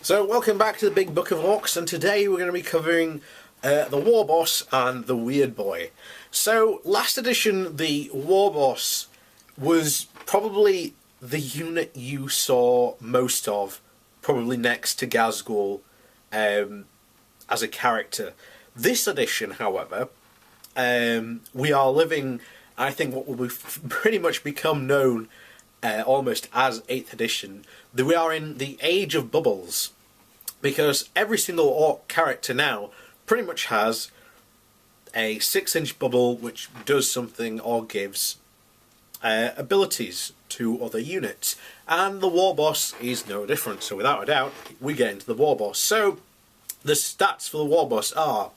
So welcome back to the Big Book of Orks, and today we're going to be covering the Warboss and the Weirdboy. So last edition the Warboss was probably the unit you saw most of, probably next to Gazgul as a character. This edition, however, we are living, I think, what will pretty much become known almost as 8th edition, that we are in the age of bubbles, because every single orc character now pretty much has a 6-inch bubble which does something or gives abilities to other units, and the Warboss is no different. So without a doubt we get into the Warboss. So the stats for the Warboss are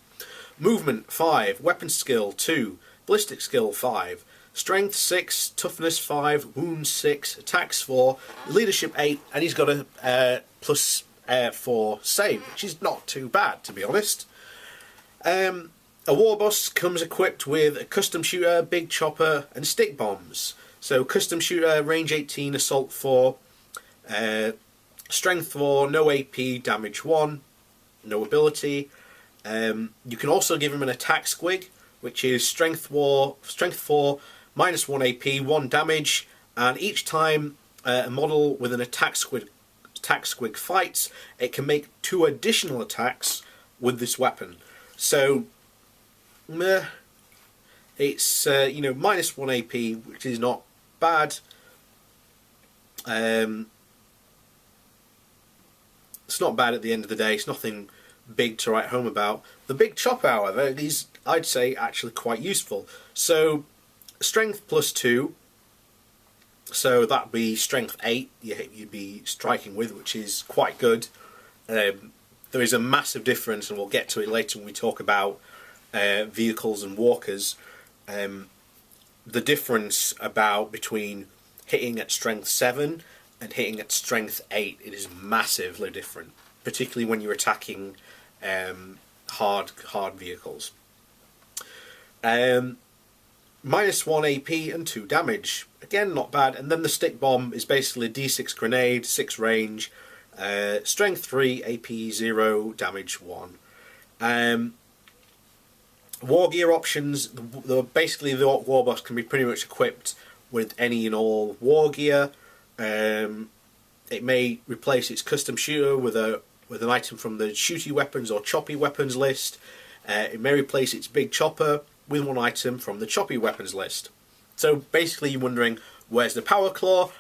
movement 5, weapon skill 2, ballistic skill 5, strength 6, toughness 5, wounds 6, attacks 4, leadership 8, and he's got a plus 4 save, which is not too bad, to be honest. A Warboss comes equipped with a custom shooter, big chopper, and stick bombs. So custom shooter, range 18, assault 4, strength 4, no AP, damage 1, no ability. You can also give him an attack squig, which is strength 4, minus 1 AP, 1 damage, and each time a model with an attack squig fights, it can make 2 additional attacks with this weapon. So it's minus 1 AP, which is not bad. It's not bad at the end of the day. It's nothing big to write home about. The big chopper, however, is, I'd say, actually quite useful. So strength plus 2, so that'd be strength 8 you'd be striking with, which is quite good. There is a massive difference, and we'll get to it later when we talk about vehicles and walkers. The difference between hitting at strength 7 and hitting at strength 8, it is massively different, particularly when you're attacking hard vehicles. Minus 1 AP and 2 damage. Again, not bad. And then the stick bomb is basically a D6 grenade, 6 range, strength 3, AP 0, damage 1. War gear options. Basically, the Orc Warboss can be pretty much equipped with any and all war gear. It may replace its custom shooter with an item from the shooty weapons or choppy weapons list. It may replace its big chopper with one item from the choppy weapons list. So basically you're wondering, where's the power claw?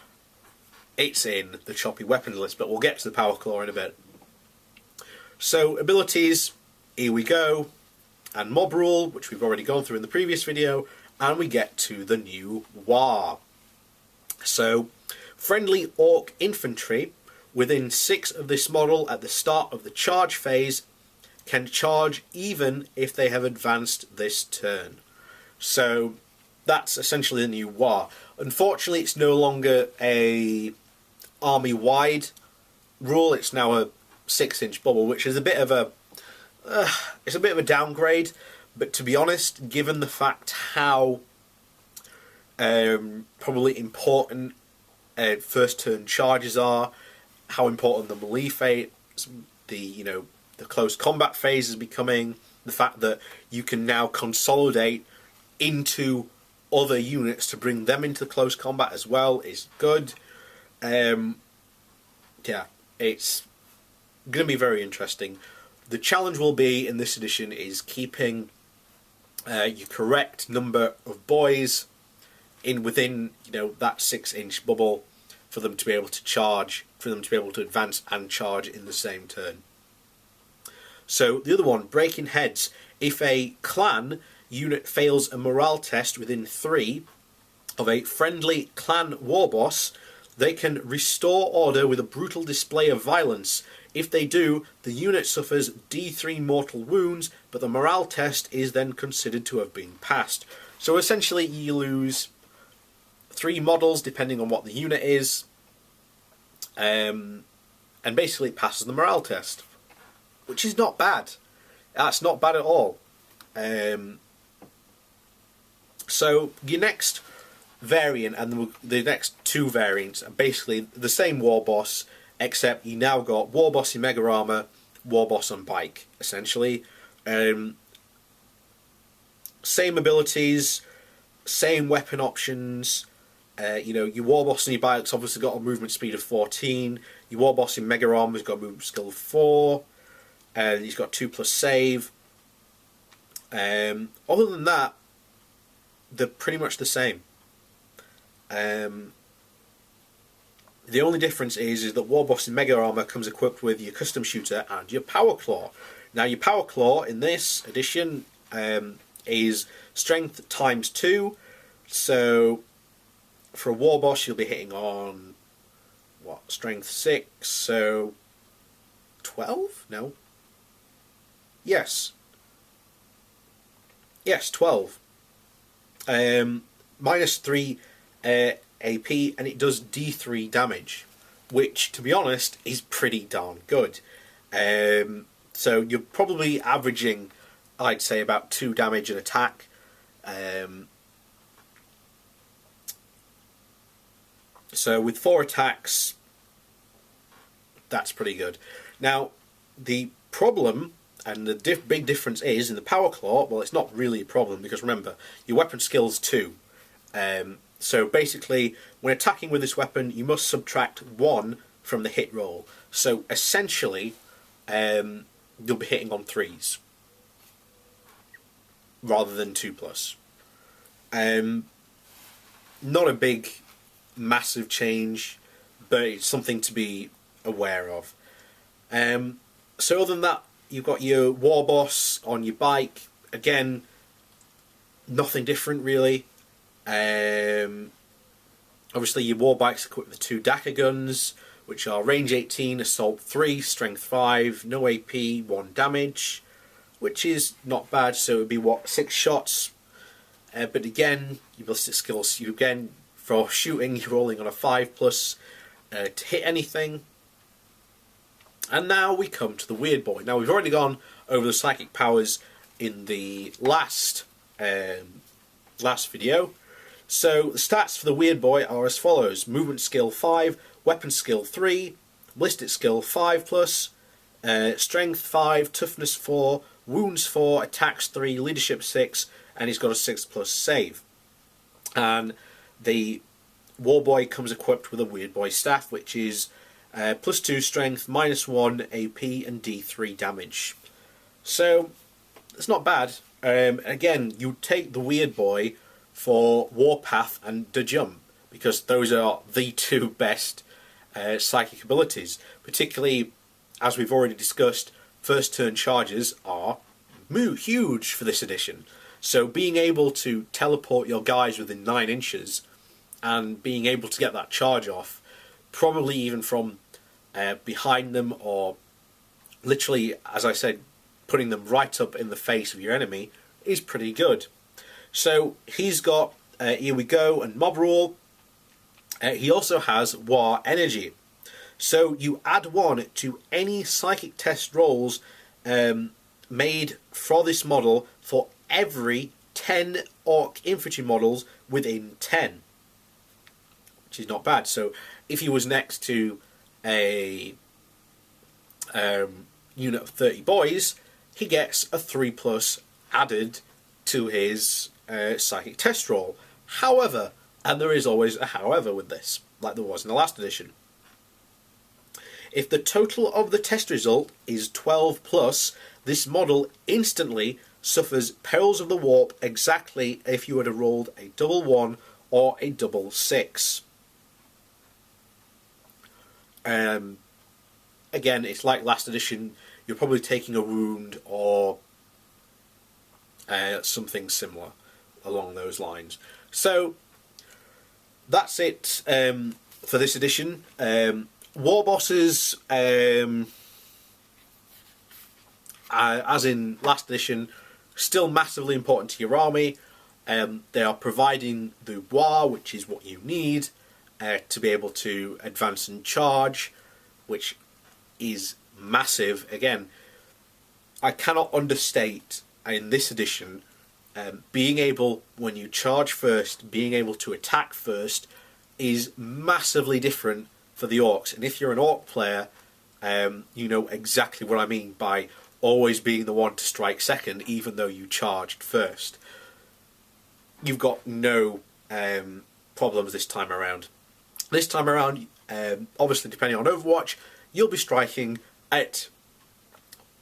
It's in the choppy weapons list, but we'll get to the power claw in a bit. So abilities, here we go, and mob rule, which we've already gone through in the previous video, and we get to the new War. So friendly orc infantry within 6 of this model at the start of the charge phase can charge even if they have advanced this turn. So that's essentially the new War. Unfortunately, it's no longer a army-wide rule. It's now a 6-inch bubble, which is a bit of a downgrade. But to be honest, given the fact how probably important first turn charges are, how important the melee phase, the close combat phase is becoming, the fact that you can now consolidate into other units to bring them into close combat as well is good. Yeah, it's going to be very interesting. The challenge will be in this edition is keeping your correct number of boys within that 6-inch bubble for them to be able to charge, for them to be able to advance and charge in the same turn. So the other one, breaking heads. If a clan unit fails a morale test within 3 of a friendly clan Warboss, they can restore order with a brutal display of violence. If they do, the unit suffers D3 mortal wounds, but the morale test is then considered to have been passed. So essentially you lose 3 models depending on what the unit is, and basically it passes the morale test, which is not bad. That's not bad at all. So your next variant and the next 2 variants are basically the same Warboss except you now got Warboss in Mega Armor, Warboss on bike, essentially. Same abilities, same weapon options. Your Warboss in your bike's obviously got a movement speed of 14. Your Warboss in Mega Armor's got a movement skill of 4. He's got 2+ save. Other than that, they're pretty much the same. The only difference is that Warboss in Mega Armor comes equipped with your Custom Shooter and your Power Claw. Now, your Power Claw in this edition is Strength ×2. So, for a Warboss, you'll be hitting on, Strength 6, so 12? No. Yes, 12. -3 AP, and it does D3 damage, which, to be honest, is pretty darn good. So you're probably averaging, I'd say, about 2 damage an attack. So with 4 attacks, that's pretty good. Now, the problem and the big difference is in the Power Claw, well, it's not really a problem because remember, your weapon skill's 2. So basically, when attacking with this weapon, you must subtract 1 from the hit roll. So essentially, you'll be hitting on 3s rather than 2+. Not a big, massive change, but it's something to be aware of. So other than that, you've got your Warboss on your bike. Again, nothing different really. Obviously your Warbike's equipped with 2 Daka guns, which are range 18, assault 3, strength 5, no AP, 1 damage, which is not bad. So it would be 6 shots. But again, your ballistic skills, for shooting, you're rolling on a 5+ to hit anything. And now we come to the Weirdboy. Now we've already gone over the psychic powers in the last video. So the stats for the Weirdboy are as follows: movement skill 5, weapon skill 3, ballistic skill 5+, strength 5, toughness 4, wounds 4, attacks 3, leadership 6, and he's got a 6+ save. And the Warboy comes equipped with a Weirdboy staff, which is +2 strength, -1 AP, and D3 damage. So it's not bad. Again, you take the Weirdboy for Warpath and the Jump because those are the 2 best psychic abilities. Particularly, as we've already discussed, first turn charges are huge for this edition. So being able to teleport your guys within 9 inches and being able to get that charge off, probably even from behind them, or literally, as I said, putting them right up in the face of your enemy, is pretty good. So he's got Here We Go and Mob Rule. He also has War Energy. So you add 1 to any psychic test rolls made for this model for every 10 Orc infantry models within 10. Which is not bad. So if he was next to a unit of 30 boys, he gets a 3+ added to his psychic test roll. However, and there is always a however with this, like there was in the last edition, if the total of the test result is 12+, this model instantly suffers Perils of the Warp exactly if you had rolled a double 1 or a double 6. Again, it's like last edition, you're probably taking a wound or something similar along those lines. So that's it for this edition. Warbosses, as in last edition, still massively important to your army. They are providing the war, which is what you need to be able to advance and charge, which is massive. Again, I cannot understate in this edition being able, when you charge first, being able to attack first is massively different for the Orks. And if you're an Ork player, you know exactly what I mean by always being the one to strike second, even though you charged first. You've got no problems this time around. This time around, obviously depending on Overwatch, you'll be striking at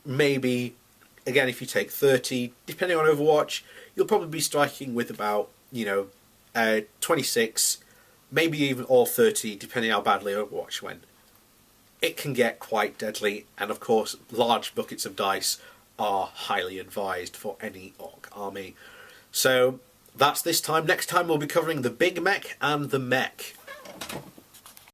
maybe, again, if you take 30, depending on Overwatch, you'll probably be striking with about, 26, maybe even all 30, depending how badly Overwatch went. It can get quite deadly, and of course, large buckets of dice are highly advised for any Ork army. So, that's this time. Next time we'll be covering the Big Mech and the Mech.